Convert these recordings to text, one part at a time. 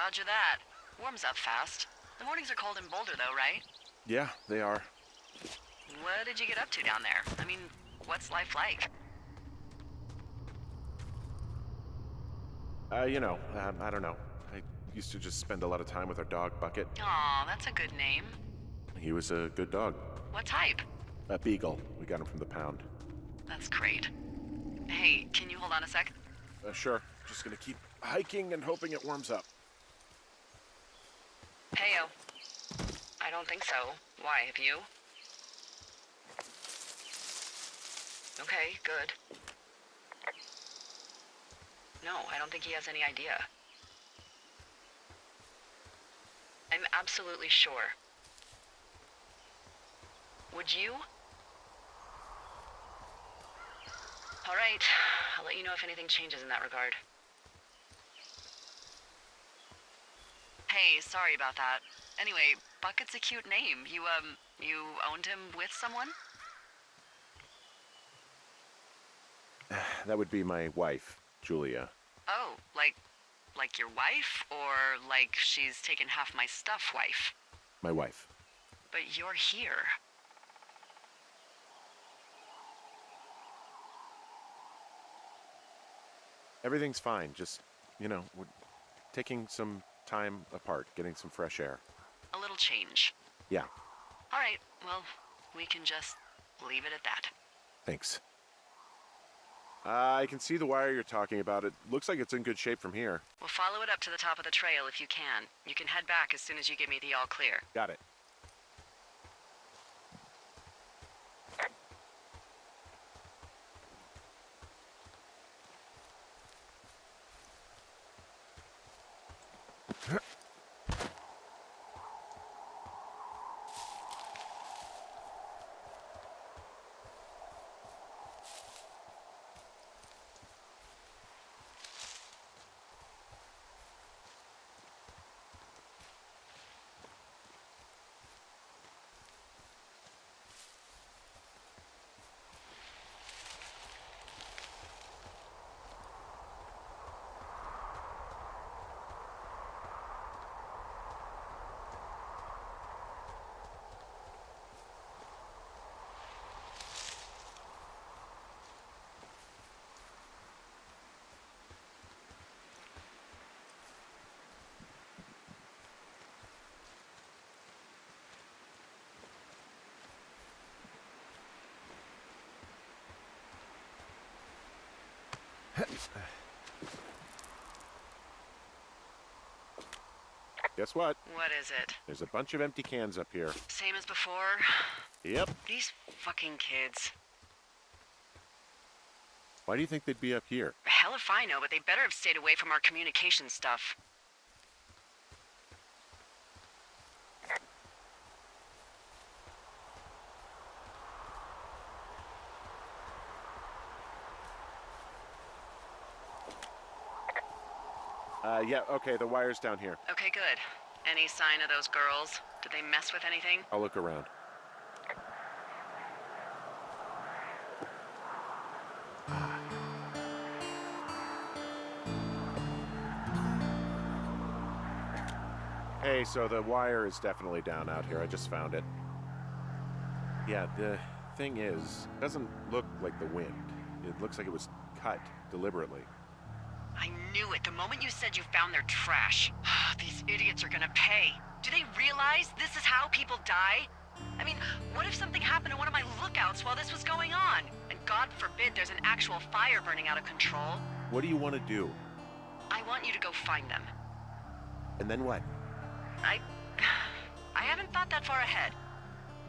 Roger that. Warms up fast. The mornings are cold in Boulder, though, right? Yeah, they are. What did you get up to down there? I mean, what's life like? I don't know. I used to just spend a lot of time with our dog, Bucket. Aw, that's a good name. He was a good dog. What type? A beagle. We got him from the pound. That's great. Hey, can you hold on a sec? Sure. Just gonna keep hiking and hoping it warms up. Heyo. I don't think so. Why, have you? Okay, good. No, I don't think he has any idea. I'm absolutely sure. Would you? All right, I'll let you know if anything changes in that regard. Hey, sorry about that. Anyway, Bucket's a cute name. You owned him with someone? That would be my wife, Julia. Oh, like your wife? Or like she's taken half my stuff wife? My wife. But you're here. Everything's fine. Just, we're taking some time apart, getting some fresh air. A little change. Yeah, All right, well, we can just leave it at that. thanks. I can see the wire you're talking about. It looks like it's in good shape from here. We'll follow it up to the top of the trail if you can. You can head back as soon as you give me the all clear. Got it. Guess what? What is it? There's a bunch of empty cans up here. Same as before? Yep. These fucking kids. Why do you think they'd be up here? Hell if I know, but they better have stayed away from our communication stuff. Yeah, okay, the wire's down here. Okay, good. Any sign of those girls? Did they mess with anything? I'll look around. Hey, so the wire is definitely down out here. I just found it. Yeah, the thing is, it doesn't look like the wind. It looks like it was cut deliberately. I knew it the moment you said you found their trash. These idiots are gonna pay. Do they realize this is how people die? I mean, what if something happened to one of my lookouts while this was going on? And God forbid there's an actual fire burning out of control. What do you want to do? I want you to go find them. And then what? I haven't thought that far ahead.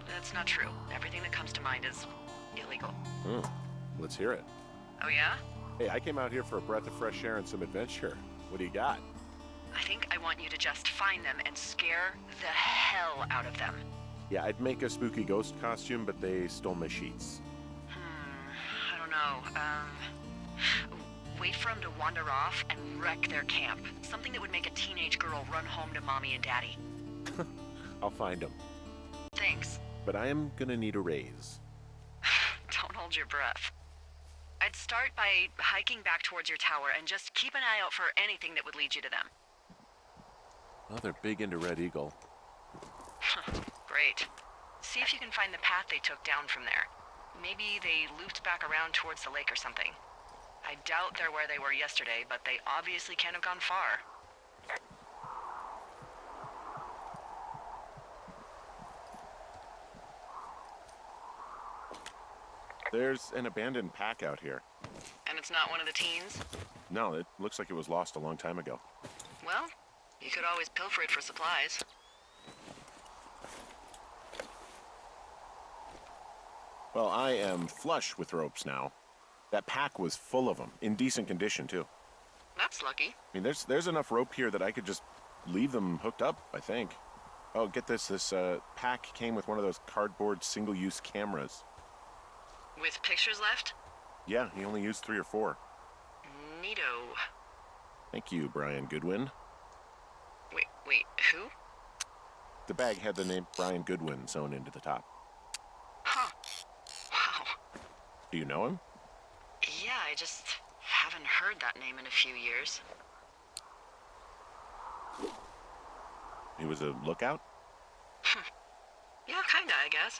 That's not true. Everything that comes to mind is illegal. Let's hear it. Oh yeah? Hey, I came out here for a breath of fresh air and some adventure. What do you got? I think I want you to just find them and scare the hell out of them. Yeah, I'd make a spooky ghost costume, but they stole my sheets. I don't know. Wait for them to wander off and wreck their camp. Something that would make a teenage girl run home to mommy and daddy. I'll find them. Thanks. But I am gonna need a raise. Don't hold your breath. I'd start by hiking back towards your tower and just keep an eye out for anything that would lead you to them. Oh, they're big into Red Eagle. Great. See if you can find the path they took down from there. Maybe they looped back around towards the lake or something. I doubt they're where they were yesterday, but they obviously can't have gone far. There's an abandoned pack out here. And it's not one of the teens? No, it looks like it was lost a long time ago. Well, you could always pilfer it for supplies. Well, I am flush with ropes now. That pack was full of them, in decent condition, too. That's lucky. I mean, there's enough rope here that I could just leave them hooked up, I think. Oh, get this. This pack came with one of those cardboard single-use cameras. With pictures left? Yeah, he only used 3 or 4. Neato. Thank you, Brian Goodwin. Wait, who? The bag had the name Brian Goodwin sewn into the top. Huh. Wow. Do you know him? Yeah, I just haven't heard that name in a few years. He was a lookout? Yeah, kinda, I guess.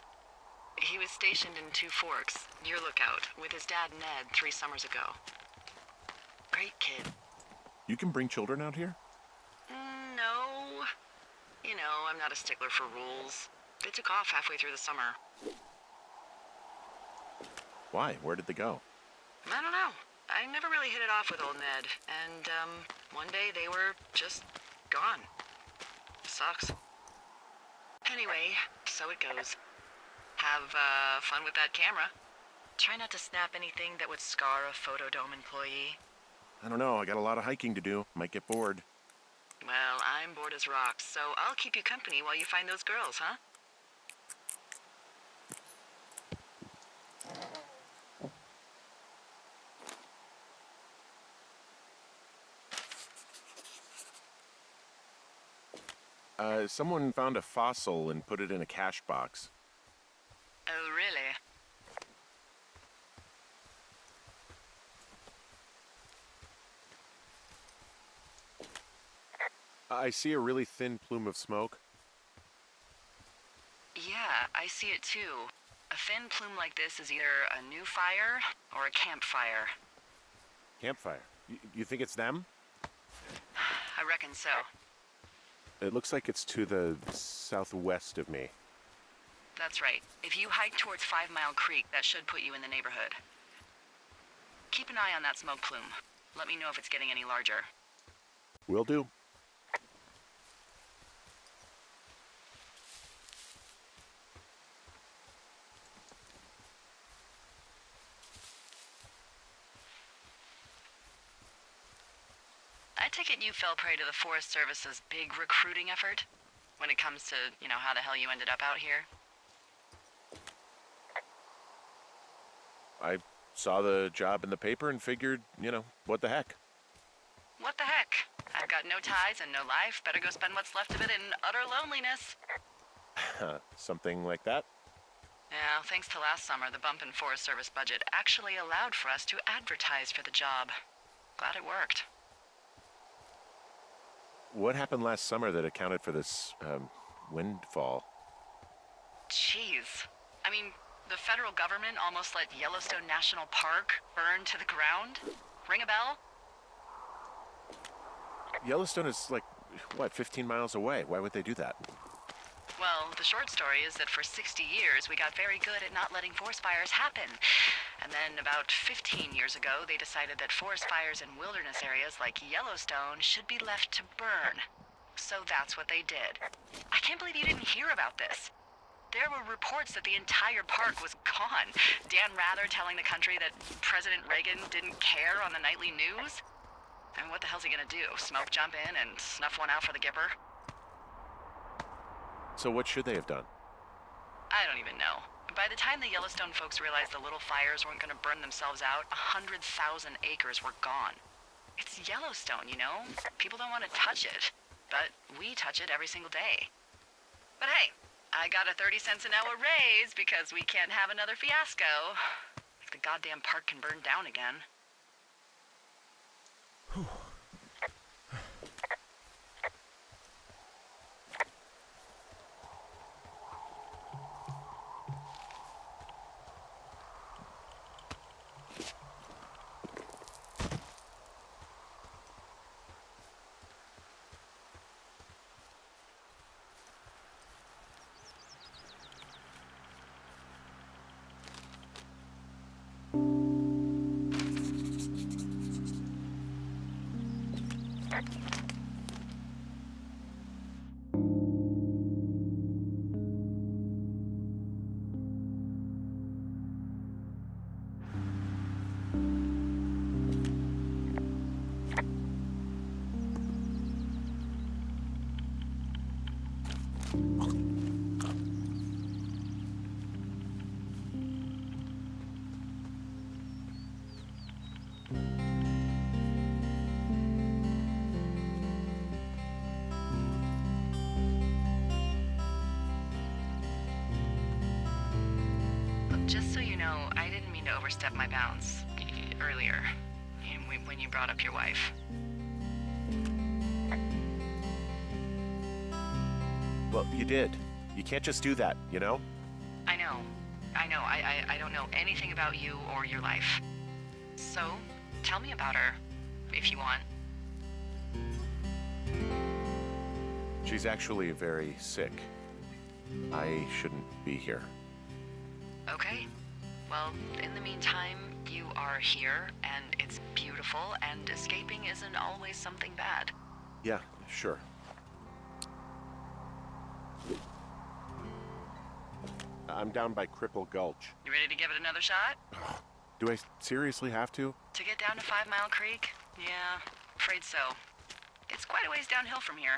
He was stationed in Two Forks, near Lookout, with his dad Ned 3 summers ago. Great kid. You can bring children out here? No. You know, I'm not a stickler for rules. They took off halfway through the summer. Why? Where did they go? I don't know. I never really hit it off with old Ned, and, one day they were just gone. Sucks. Anyway, so it goes. Have, fun with that camera. Try not to snap anything that would scar a Photodome employee. I don't know. I got a lot of hiking to do. Might get bored. Well, I'm bored as rocks, so I'll keep you company while you find those girls, huh? Someone found a fossil and put it in a cash box. Oh, really? I see a really thin plume of smoke. Yeah, I see it too. A thin plume like this is either a new fire or a campfire. Campfire. You think it's them? I reckon so. It looks like it's to the southwest of me. That's right. If you hike towards 5 Mile Creek, that should put you in the neighborhood. Keep an eye on that smoke plume. Let me know if it's getting any larger. Will do. I take it you fell prey to the Forest Service's big recruiting effort? When it comes to, how the hell you ended up out here? I saw the job in the paper and figured, what the heck. What the heck? I've got no ties and no life. Better go spend what's left of it in utter loneliness. Something like that? Yeah, thanks to last summer, the bump in Forest Service budget actually allowed for us to advertise for the job. Glad it worked. What happened last summer that accounted for this, windfall? Jeez. I mean, the federal government almost let Yellowstone National Park burn to the ground? Ring a bell? Yellowstone is 15 miles away. Why would they do that? Well, the short story is that for 60 years, we got very good at not letting forest fires happen. And then about 15 years ago, they decided that forest fires in wilderness areas like Yellowstone should be left to burn. So that's what they did. I can't believe you didn't hear about this. There were reports that the entire park was gone. Dan Rather telling the country that President Reagan didn't care on the nightly news. I mean, what the hell's he gonna do? Smoke jump in and snuff one out for the Gipper? So what should they have done? I don't even know. By the time the Yellowstone folks realized the little fires weren't gonna burn themselves out, 100,000 acres were gone. It's Yellowstone, People don't want to touch it. But we touch it every single day. But hey, I got a 30 cents an hour raise because we can't have another fiasco. If the goddamn park can burn down again. Just so you know, I didn't mean to overstep my bounds earlier when you brought up your wife. Well, you did. You can't just do that, you know? I know. I don't know anything about you or your life. So, tell me about her, if you want. She's actually very sick. I shouldn't be here. Okay. Well, in the meantime, you are here, and it's beautiful, and escaping isn't always something bad. Yeah, sure. I'm down by Cripple Gulch. You ready to give it another shot? Do I seriously have to? To get down to 5 Mile Creek? Yeah, afraid so. It's quite a ways downhill from here.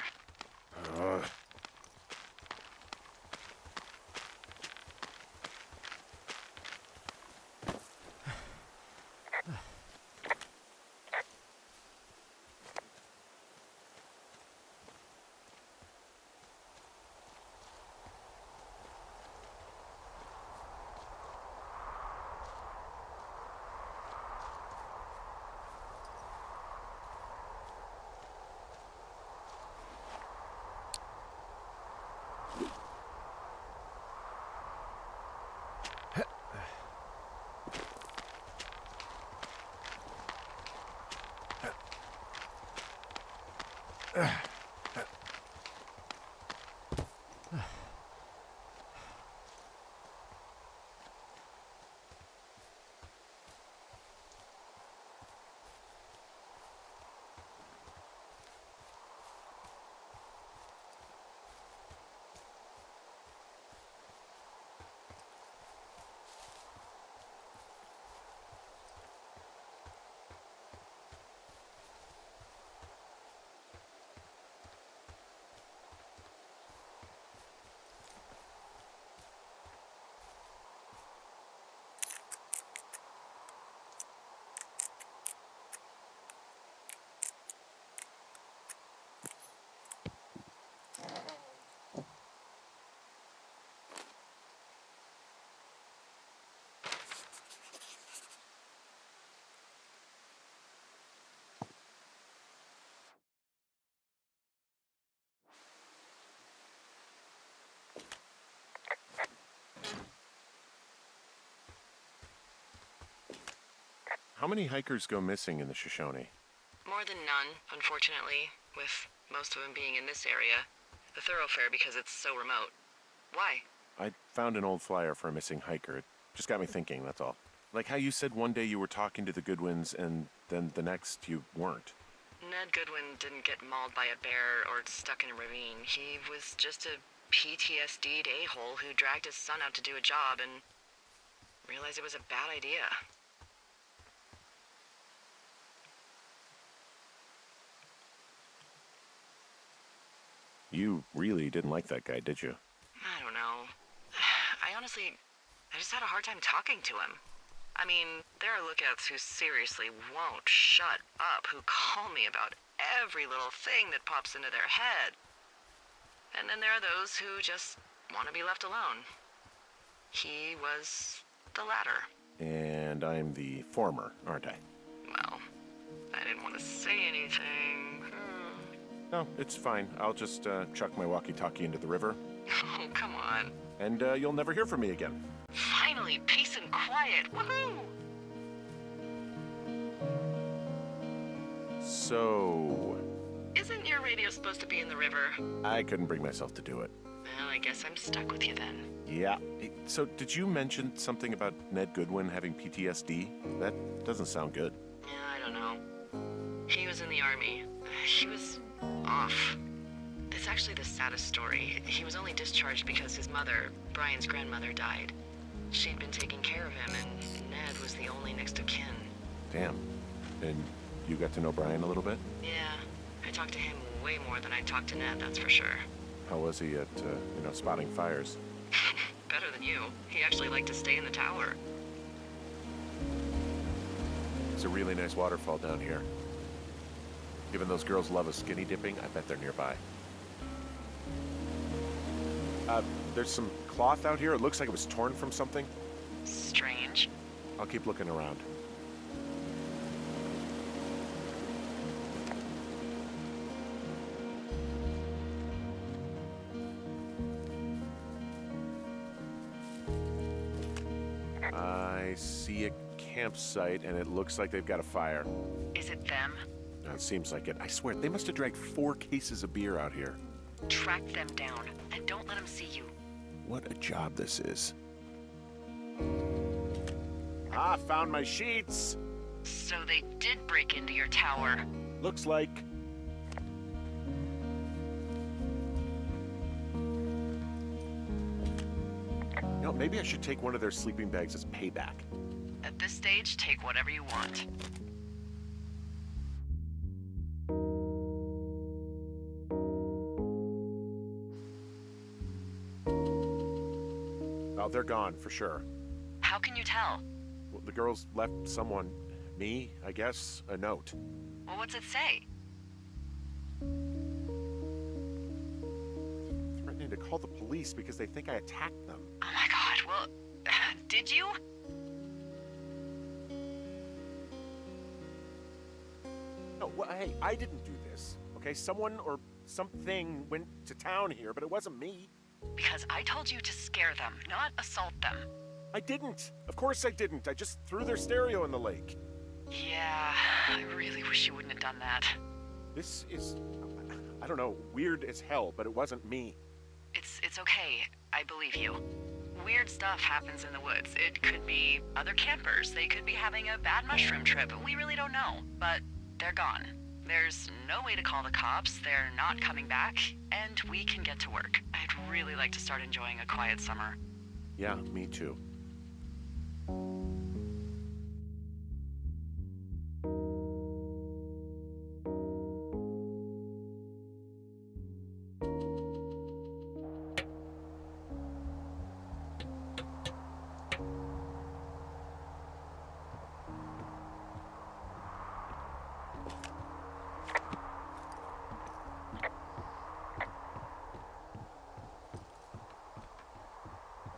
How many hikers go missing in the Shoshone? More than none, unfortunately, with most of them being in this area. The thoroughfare because it's so remote. Why? I found an old flyer for a missing hiker. It just got me thinking, that's all. Like how you said one day you were talking to the Goodwins and then the next you weren't. Ned Goodwin didn't get mauled by a bear or stuck in a ravine. He was just a PTSD'd a-hole who dragged his son out to do a job and realized it was a bad idea. You really didn't like that guy, did you? I don't know. I just had a hard time talking to him. I mean, there are lookouts who seriously won't shut up, who call me about every little thing that pops into their head. And then there are those who just want to be left alone. He was the latter. And I'm the former, aren't I? Well, I didn't want to say anything. No, it's fine. I'll just chuck my walkie-talkie into the river. Oh, come on. And you'll never hear from me again. Finally, peace and quiet. Woohoo! So... Isn't your radio supposed to be in the river? I couldn't bring myself to do it. Well, I guess I'm stuck with you then. Yeah. So did you mention something about Ned Goodwin having PTSD? That doesn't sound good. Yeah, I don't know. He was in the army. He was off. It's actually the saddest story. He was only discharged because his mother, Brian's grandmother, died. She'd been taking care of him, and Ned was the only next of kin. Damn. And you got to know Brian a little bit? Yeah, I talked to him way more than I talked to Ned, that's for sure. How was he at, spotting fires? Better than you. He actually liked to stay in the tower. It's a really nice waterfall down here. Given those girls love a skinny dipping, I bet they're nearby. There's some cloth out here. It looks like it was torn from something. Strange. I'll keep looking around. I see a campsite, and it looks like they've got a fire. Is it them? It seems like it. I swear, they must have dragged 4 cases of beer out here. Track them down, and don't let them see you. What a job this is. Ah, found my sheets! So they did break into your tower. Looks like... maybe I should take one of their sleeping bags as payback. At this stage, take whatever you want. Oh, they're gone, for sure. How can you tell? Well, the girls left someone, me, I guess, a note. Well, what's it say? Threatening to call the police because they think I attacked them. Oh my god, well, did you? No, well, hey, I didn't do this, okay? Someone or something went to town here, but it wasn't me. Because I told you to scare them, not assault them. I didn't. Of course I didn't. I just threw their stereo in the lake. Yeah, I really wish you wouldn't have done that. This is, I don't know, weird as hell, but it wasn't me. It's okay. I believe you. Weird stuff happens in the woods. It could be other campers. They could be having a bad mushroom trip. We really don't know. But they're gone. There's no way to call the cops. They're not coming back. And we can get to work. I'd really like to start enjoying a quiet summer. Yeah, me too.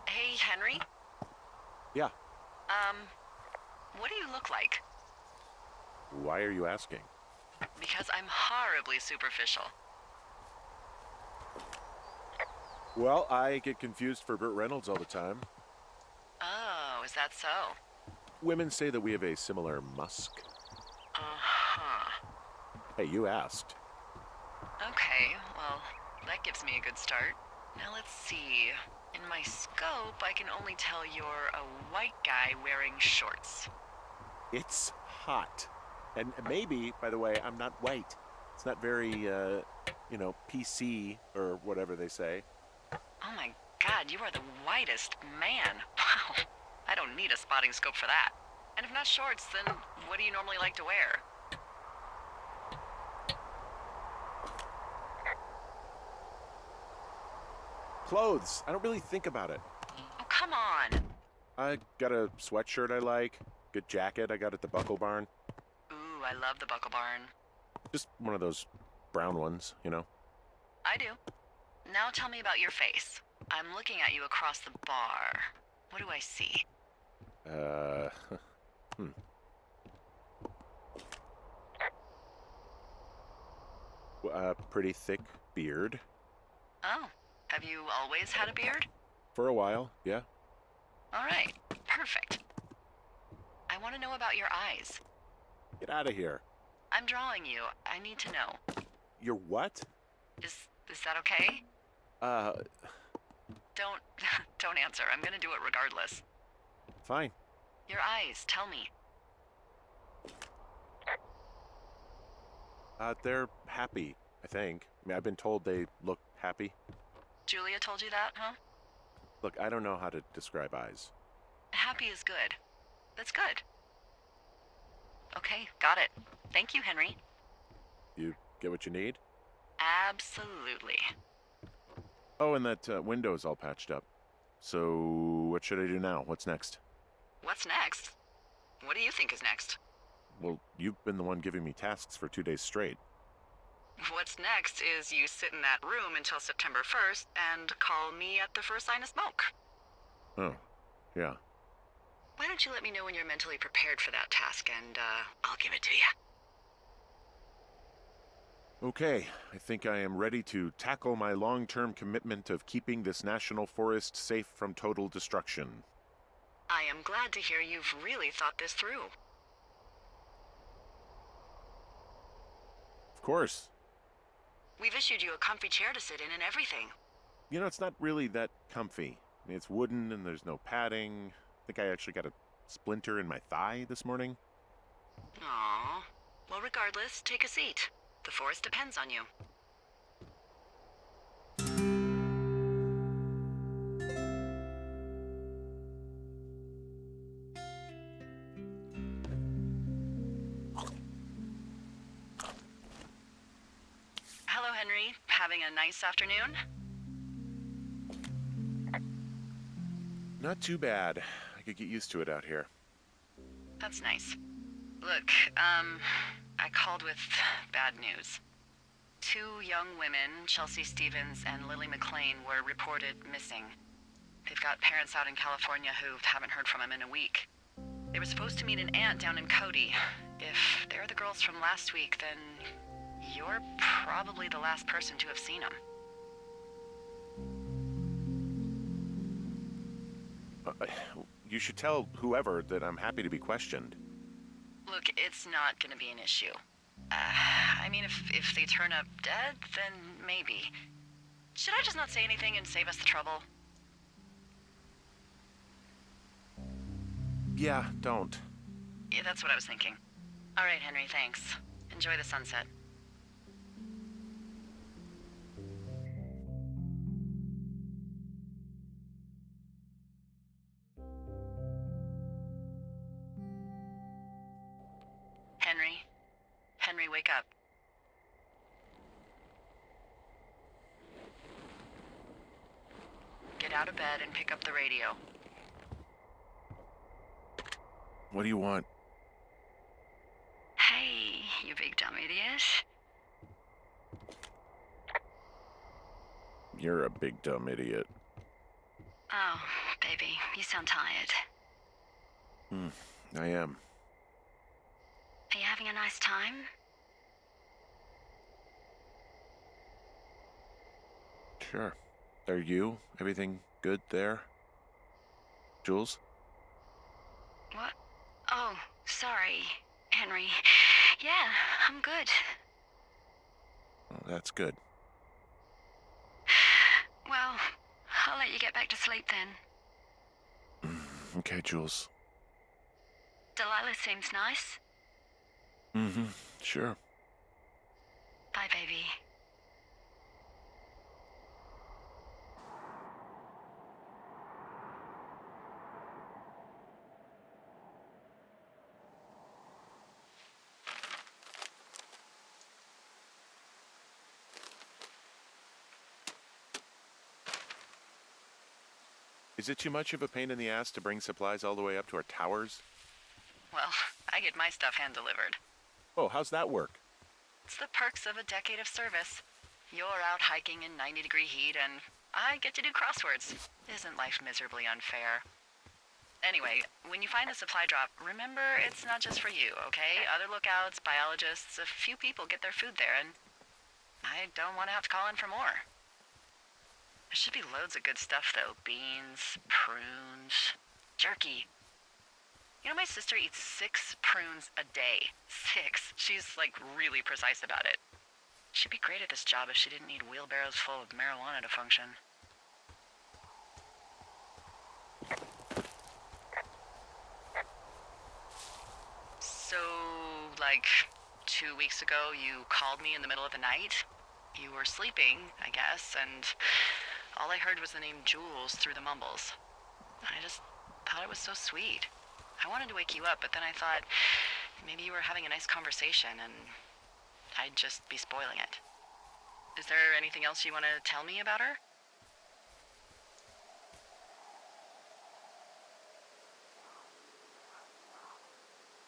Hey, Henry? Yeah. What do you look like? Why are you asking? Because I'm horribly superficial. Well, I get confused for Burt Reynolds all the time. Oh, is that so? Women say that we have a similar musk. Uh-huh. Hey, you asked. Okay, well, that gives me a good start. Now let's see. In my scope, I can only tell you're a white guy wearing shorts. It's hot. And maybe, by the way, I'm not white. It's not very, PC or whatever they say. Oh my god, you are the whitest man. Wow. I don't need a spotting scope for that. And if not shorts, then what do you normally like to wear? Clothes. I don't really think about it. Oh, come on. I got a sweatshirt I like. Good jacket I got at the Buckle Barn. Ooh, I love the Buckle Barn. Just one of those brown ones, you know? I do. Now tell me about your face. I'm looking at you across the bar. What do I see? Pretty thick beard. Oh, have you always had a beard? For a while, yeah. All right, perfect. I want to know about your eyes. Get out of here. I'm drawing you. I need to know. You're what? Is that okay? Don't don't answer. I'm gonna do it regardless. Fine. Your eyes, tell me. They're happy, I think. I mean, I've been told they look happy. Julia told you that, huh? Look, I don't know how to describe eyes. Happy is good. That's good. Okay, got it. Thank you, Henry. You get what you need? Absolutely. Oh, and that window's all patched up. So, what should I do now? What's next? What's next? What do you think is next? Well, you've been the one giving me tasks for 2 days straight. What's next is you sit in that room until September 1st and call me at the first sign of smoke. Oh, yeah. Why don't you let me know when you're mentally prepared for that task, and I'll give it to you. Okay, I think I am ready to tackle my long-term commitment of keeping this national forest safe from total destruction. I am glad to hear you've really thought this through. Of course. We've issued you a comfy chair to sit in and everything. You know, it's not really that comfy. I mean, it's wooden and there's no padding. I think I actually got a splinter in my thigh this morning. Aww. Well, regardless, take a seat. The forest depends on you. Hello, Henry. Having a nice afternoon? Not too bad. I could get used to it out here. That's nice. Look, I called with bad news. 2 young women, Chelsea Stevens and Lily McLean, were reported missing. They've got parents out in California who haven't heard from them in a week. They were supposed to meet an aunt down in Cody. If they're the girls from last week, then you're probably the last person to have seen them. You should tell whoever that I'm happy to be questioned. Look, it's not gonna be an issue. I mean, if they turn up dead, then maybe. Should I just not say anything and save us the trouble? Yeah, don't. Yeah, that's what I was thinking. All right, Henry, thanks. Enjoy the sunset. Henry? Henry, wake up. Get out of bed and pick up the radio. What do you want? Hey, you big dumb idiot. You're a big dumb idiot. Oh, baby, you sound tired. I am. Are you having a nice time? Sure. Are you? Everything good there? Jules? What? Oh, sorry, Henry. Yeah, I'm good. Oh, that's good. Well, I'll let you get back to sleep then. Okay, Jules. Delilah seems nice. Sure. Bye, baby. Is it too much of a pain in the ass to bring supplies all the way up to our towers? Well, I get my stuff hand-delivered. Oh, how's that work? It's the perks of a decade of service. You're out hiking in 90-degree heat, and I get to do crosswords. Isn't life miserably unfair? Anyway, when you find the supply drop, remember it's not just for you, okay? Other lookouts, biologists, a few people get their food there, and I don't want to have to call in for more. There should be loads of good stuff, though. Beans, prunes, jerky. You know, my sister eats 6 prunes a day. 6. She's, like, really precise about it. She'd be great at this job if she didn't need wheelbarrows full of marijuana to function. So, like, 2 weeks ago, you called me in the middle of the night? You were sleeping, I guess, and all I heard was the name Jules through the mumbles. I just thought it was so sweet. I wanted to wake you up, but then I thought maybe you were having a nice conversation and I'd just be spoiling it. Is there anything else you want to tell me about her?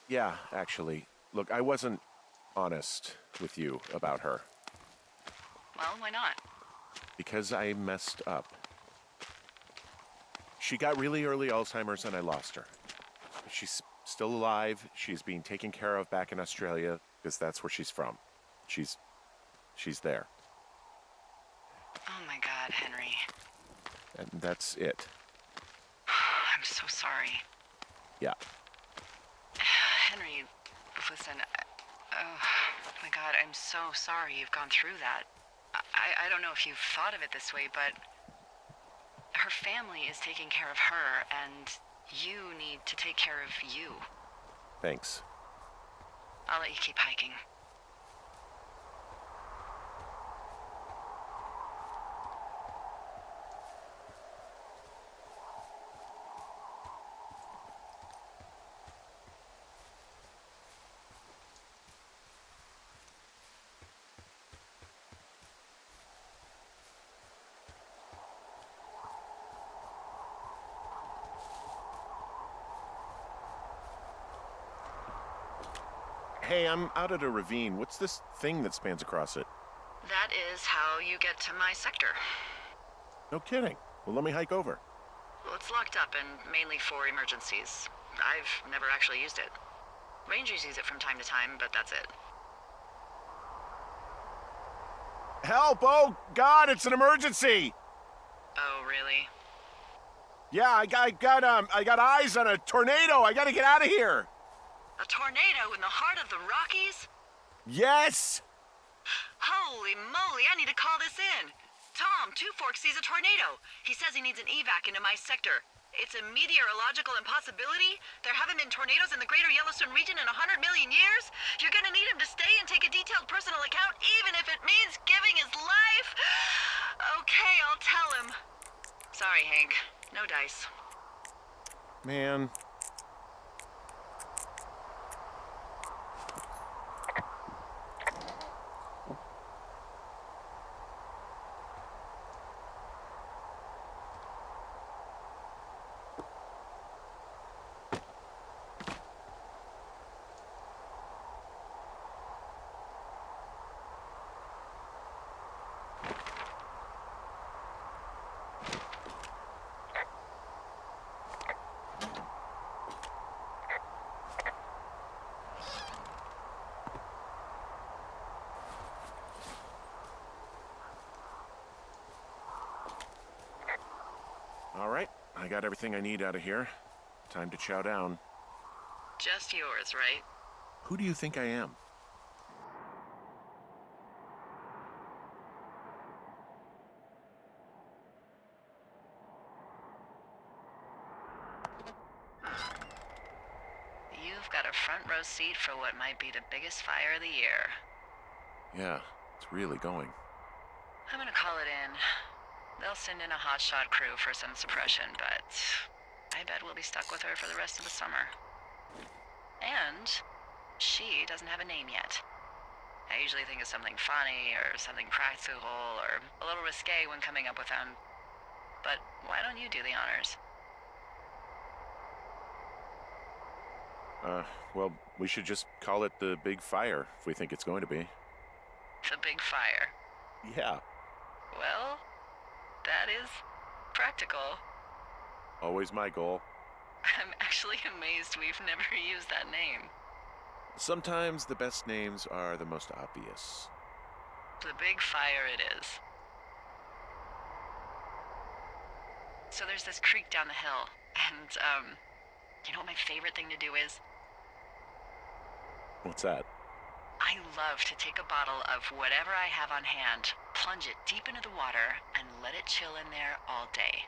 Yeah, actually. Look, I wasn't honest with you about her. Well, why not? Because I messed up. She got really early Alzheimer's and I lost her. She's still alive. She's being taken care of back in Australia because that's where she's from. She's there. Oh my God, Henry. And that's it. I'm so sorry. Yeah. Henry, listen, oh my God, I'm so sorry you've gone through that. I don't know if you've thought of it this way, but her family is taking care of her, and you need to take care of you. Thanks. I'll let you keep hiking. Hey, I'm out at a ravine. What's this thing that spans across it? That is how you get to my sector. No kidding. Well, let me hike over. Well, it's locked up and mainly for emergencies. I've never actually used it. Rangers use it from time to time, but that's it. Help! Oh, God, it's an emergency! Oh, really? Yeah, I got eyes on a tornado. I gotta get out of here. A tornado in the heart of the Rockies? Yes! Holy moly, I need to call this in. Tom, Two Forks sees a tornado. He says he needs an evac into my sector. It's a meteorological impossibility. There haven't been tornadoes in the greater Yellowstone region in 100 million years. You're gonna need him to stay and take a detailed personal account, even if it means giving his life. Okay, I'll tell him. Sorry, Hank. No dice. Man. All right, I got everything I need out of here. Time to chow down. Just yours, right? Who do you think I am? You've got a front row seat for what might be the biggest fire of the year. Yeah, it's really going. I'm gonna call it in. They'll send in a hotshot crew for some suppression, but I bet we'll be stuck with her for the rest of the summer. And she doesn't have a name yet. I usually think of something funny or something practical or a little risque when coming up with them. But why don't you do the honors? Well, we should just call it the Big Fire if we think it's going to be. The big fire. Yeah, Well, that is practical. always my goal. I'm actually amazed we've never used that name. Sometimes the best names are the most obvious. The big fire it is. So there's this creek down the hill, and, you know what my favorite thing to do is? What's that? I love to take a bottle of whatever I have on hand, plunge it deep into the water, and let it chill in there all day.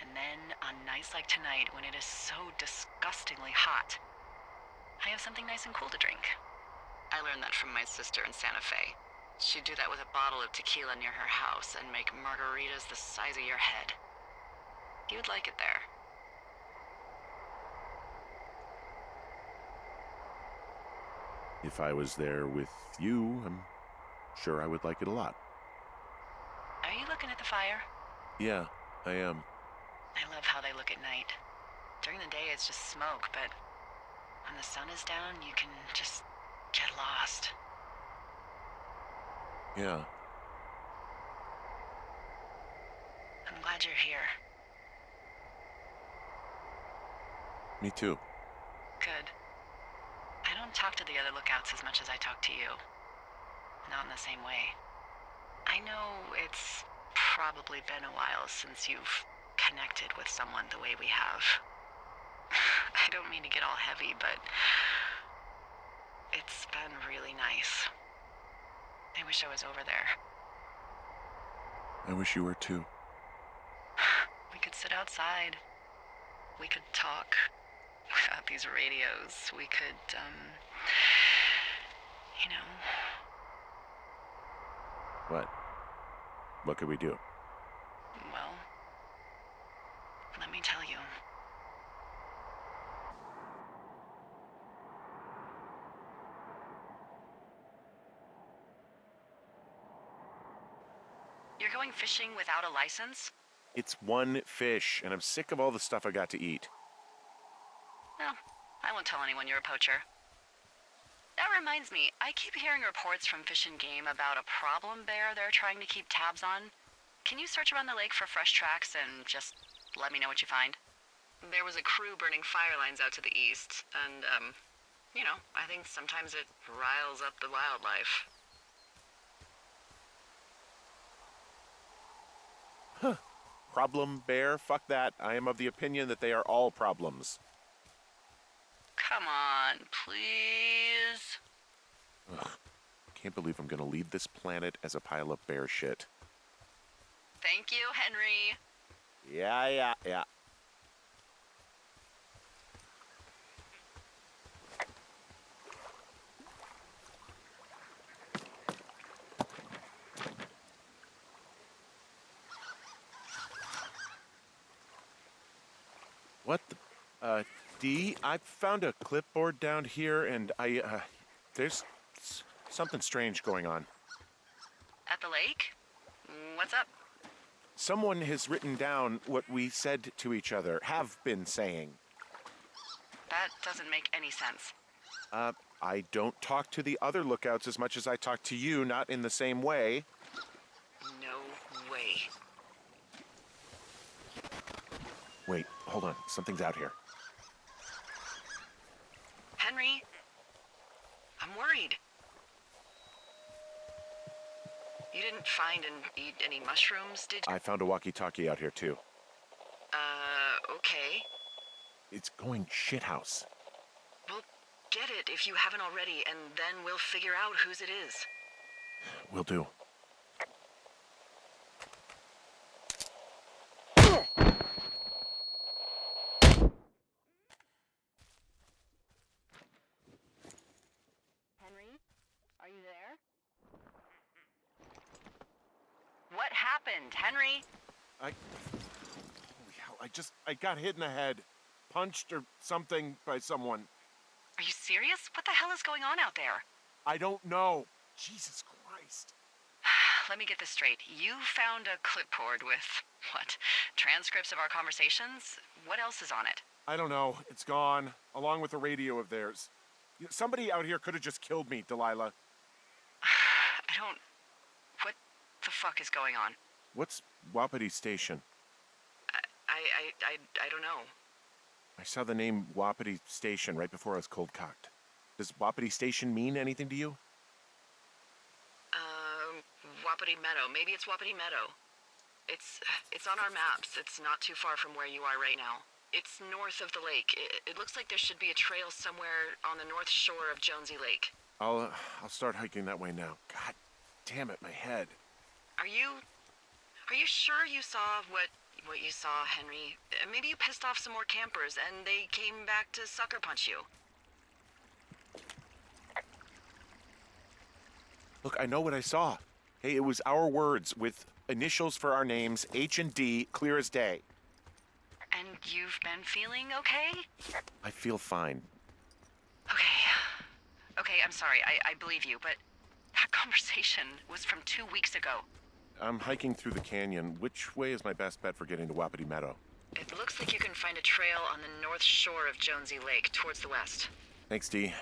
And then, on nights like tonight, when it is so disgustingly hot, I have something nice and cool to drink. I learned that from my sister in Santa Fe. She'd do that with a bottle of tequila near her house and make margaritas the size of your head. You'd like it there. If I was there with you, I'm sure I would like it a lot. Are you looking at the fire? Yeah, I am. I love how they look at night. During the day, it's just smoke, but When the sun is down, you can just get lost. Yeah. I'm glad you're here. Me too. Good. I don't talk to the other lookouts as much as I talk to you. Not in the same way. I know it's probably been a while since you've connected with someone the way we have. I don't mean to get all heavy, but it's been really nice. I wish I was over there. I wish you were too. We could sit outside. We could talk without these radios. We could, you know. What? What could we do? Well, let me tell you. You're going fishing without a license? It's one fish, and I'm sick of all the stuff I got to eat. Well, I won't tell anyone you're a poacher. That reminds me, I keep hearing reports from Fish and Game about a problem bear they're trying to keep tabs on. Can you search around the lake for fresh tracks and just let me know what you find? There was a crew burning fire lines out to the east, and, you know, I think sometimes it riles up the wildlife. Huh. Problem bear? Fuck that. I am of the opinion that they are all problems. Come on, please. Ugh. Can't believe I'm gonna leave this planet as a pile of bear shit. Thank you, Henry. Yeah. What the, Dee, I found a clipboard down here, and there's something strange going on. At the lake? What's up? Someone has written down what we said to each other, have been saying. That doesn't make any sense. I don't talk to the other lookouts as much as I talk to you, not in the same way. No way. Wait, hold on. Something's out here. Henry, I'm worried. You didn't find and eat any mushrooms, did you? I found a walkie-talkie out here, too. Okay. It's going shithouse. Well, get it if you haven't already, and then we'll figure out whose it is. Will do. Henry, are you there? What happened, Henry? Holy hell, I got hit in the head. Punched or something by someone. Are you serious? What the hell is going on out there? I don't know. Jesus Christ. Let me get this straight. You found a clipboard with, what, transcripts of our conversations? What else is on it? I don't know. It's gone, along with the radio of theirs. Somebody out here could have just killed me, Delilah. What the fuck is going on? What's Wapiti Station? I don't know. I saw the name Wapiti Station right before I was cold-cocked. Does Wapiti Station mean anything to you? Wapiti Meadow. Maybe it's Wapiti Meadow. It's on our maps. It's not too far from where you are right now. It's north of the lake. It looks like there should be a trail somewhere on the north shore of Jonesy Lake. I'll start hiking that way now. God damn it, my head. Are you sure you saw what you saw, Henry? Maybe you pissed off some more campers and they came back to sucker punch you. Look, I know what I saw. Hey, it was our words with initials for our names, H and D, clear as day. And you've been feeling okay? I feel fine. Okay, I'm sorry. I believe you, but that conversation was from 2 weeks ago. I'm hiking through the canyon. Which way is my best bet for getting to Wapiti Meadow? It looks like you can find a trail on the north shore of Jonesy Lake, towards the west. Thanks, D.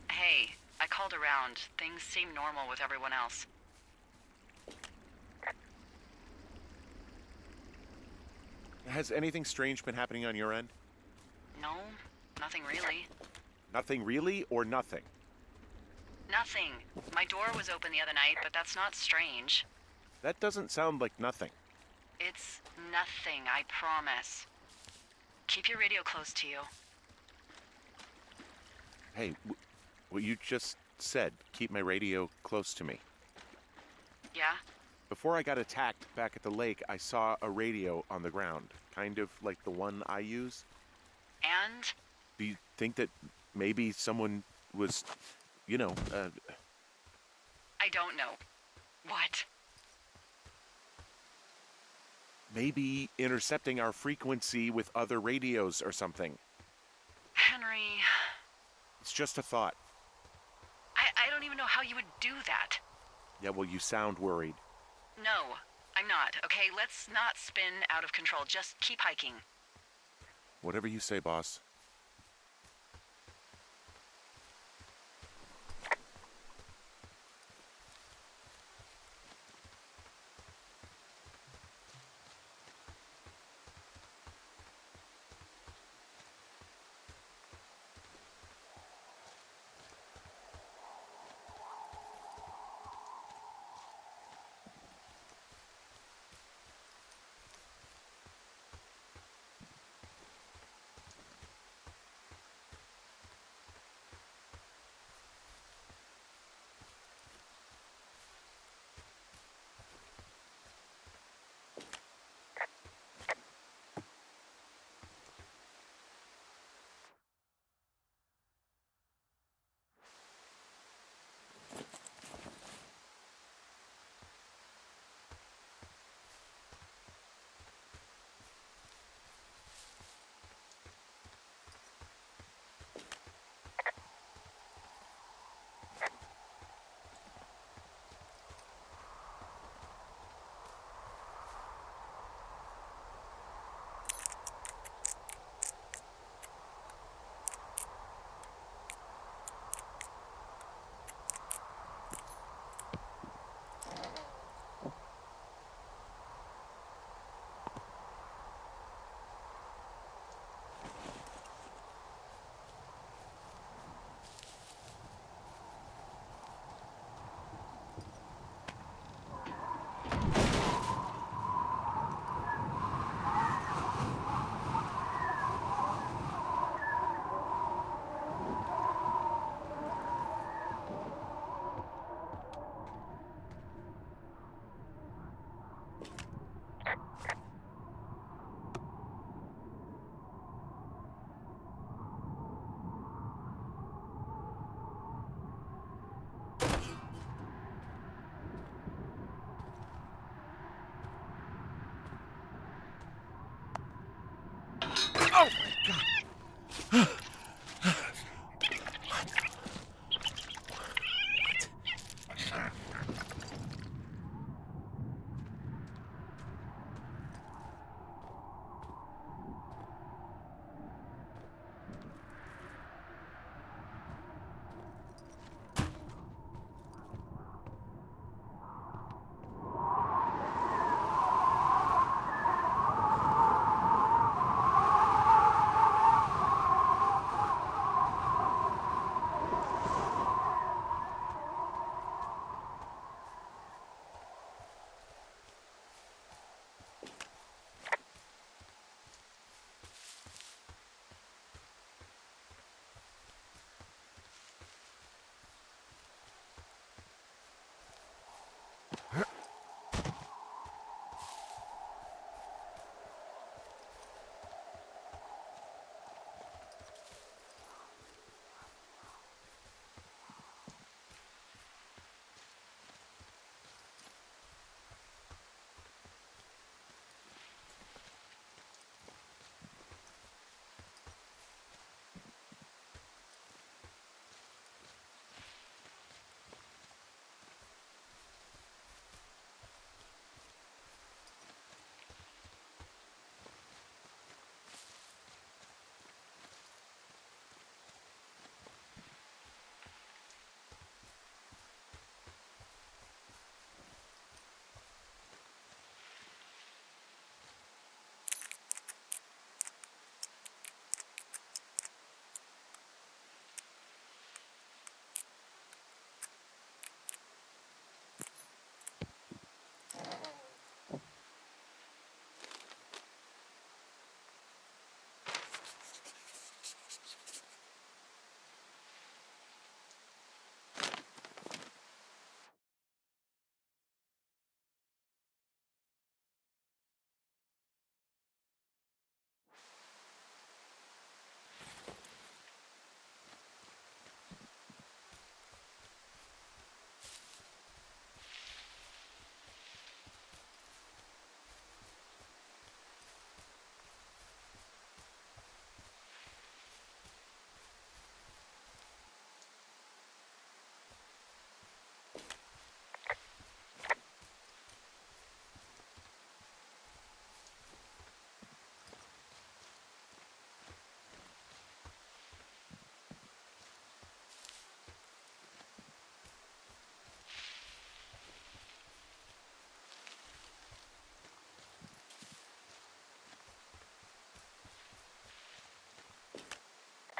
Hey, I called around. Things seem normal with everyone else. Has anything strange been happening on your end? No, nothing really. Nothing really, or nothing? Nothing. My door was open the other night, but that's not strange. That doesn't sound like nothing. It's nothing, I promise. Keep your radio close to you. Hey, what you just said, keep my radio close to me. Yeah? Before I got attacked back at the lake, I saw a radio on the ground, kind of like the one I use. And? Do you think that maybe someone was, I don't know. What? maybe intercepting our frequency with other radios or something? Henry, It's just a thought. I don't even know how you would do that. Yeah, well, you sound worried. No, I'm not, okay? Let's not spin out of control. Just keep hiking. Whatever you say, boss.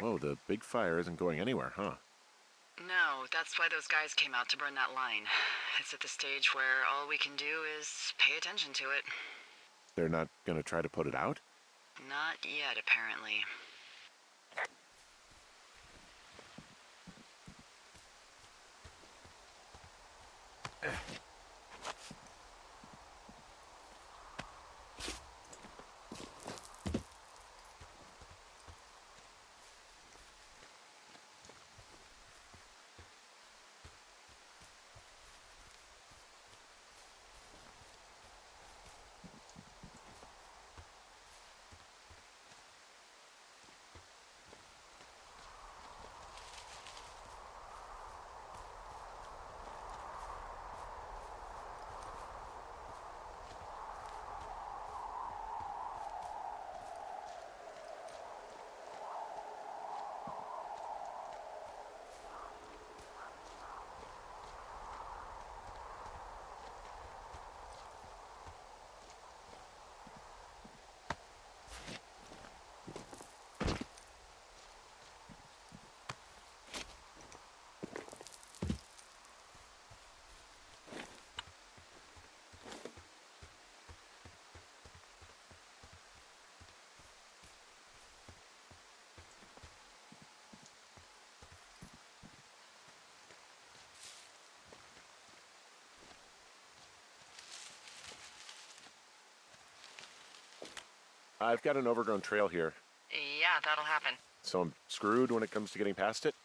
Whoa, the big fire isn't going anywhere, huh? No, that's why those guys came out to burn that line. It's at the stage where all we can do is pay attention to it. They're not gonna try to put it out? Not yet, apparently. I've got an overgrown trail here, Yeah, that'll happen. so I'm screwed when it comes to getting past it?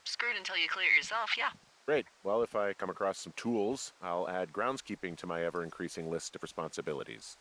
Screwed until you clear it yourself, yeah. Great. Well, if I come across some tools, I'll add groundskeeping to my ever-increasing list of responsibilities.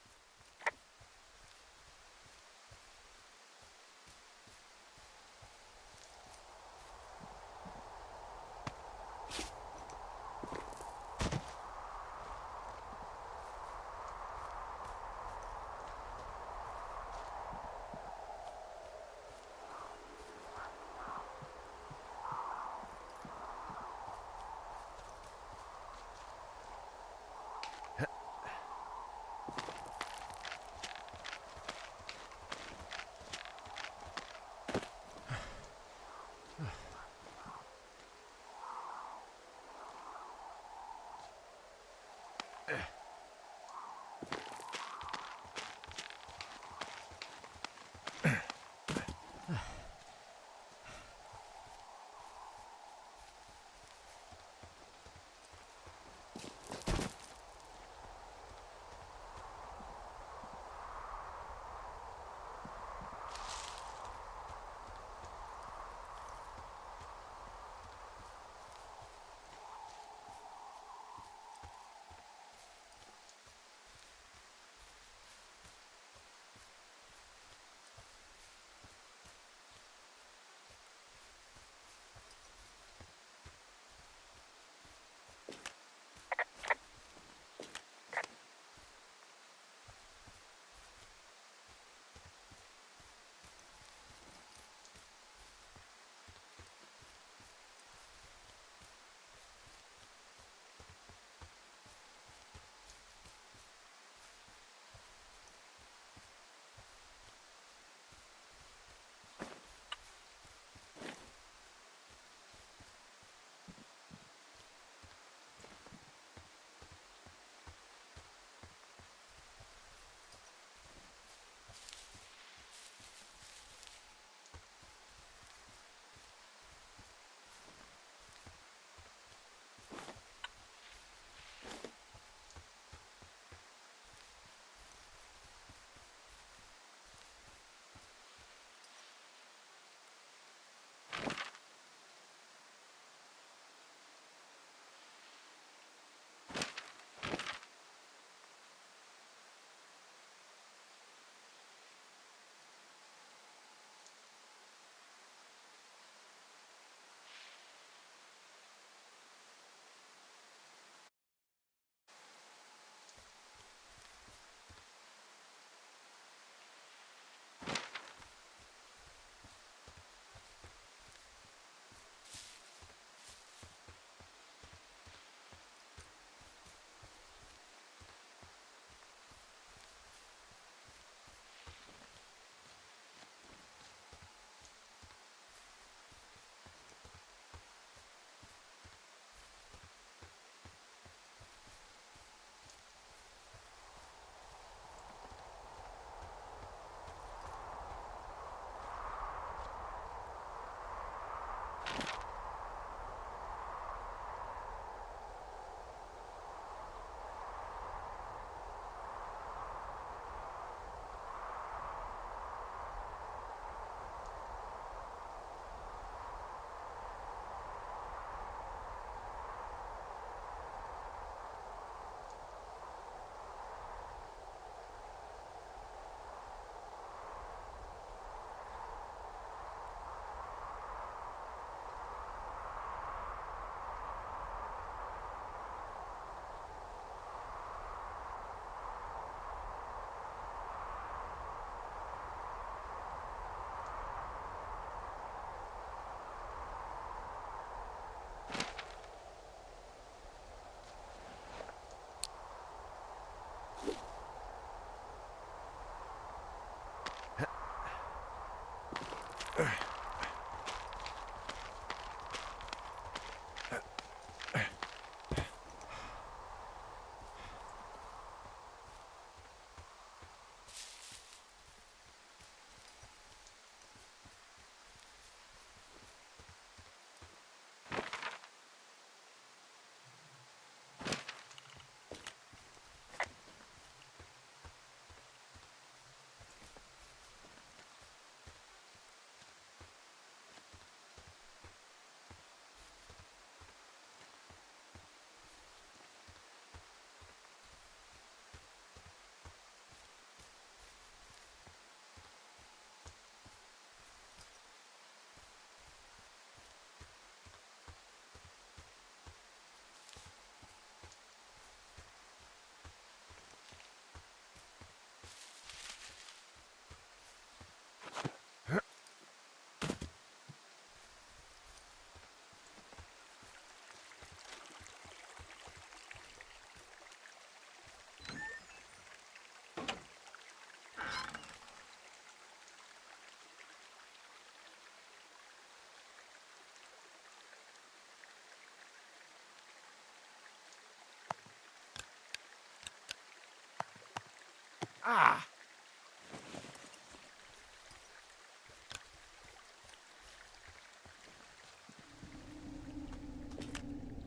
Ah!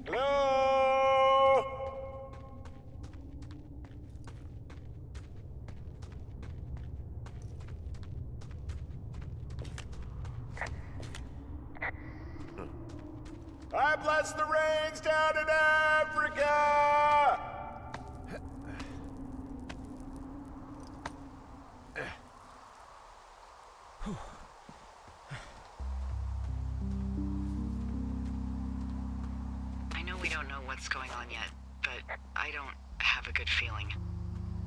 Hello? I bless the rains down in Africa! I know we don't know what's going on yet, but I don't have a good feeling.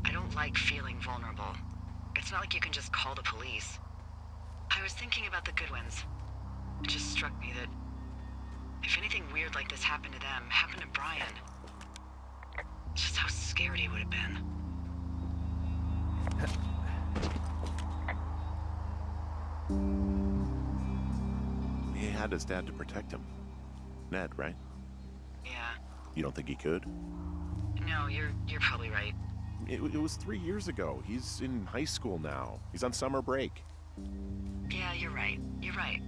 I don't like feeling vulnerable. It's not like you can just call the police. I was thinking about the Goodwins. It just struck me that if anything weird like this happened to them, happened to Brian, just how scared he would have been. He had his dad to protect him. Ned, right? Yeah. You don't think he could? No, you're probably right. It was 3 years ago. He's in high school now. He's on summer break. Yeah, you're right. You're right.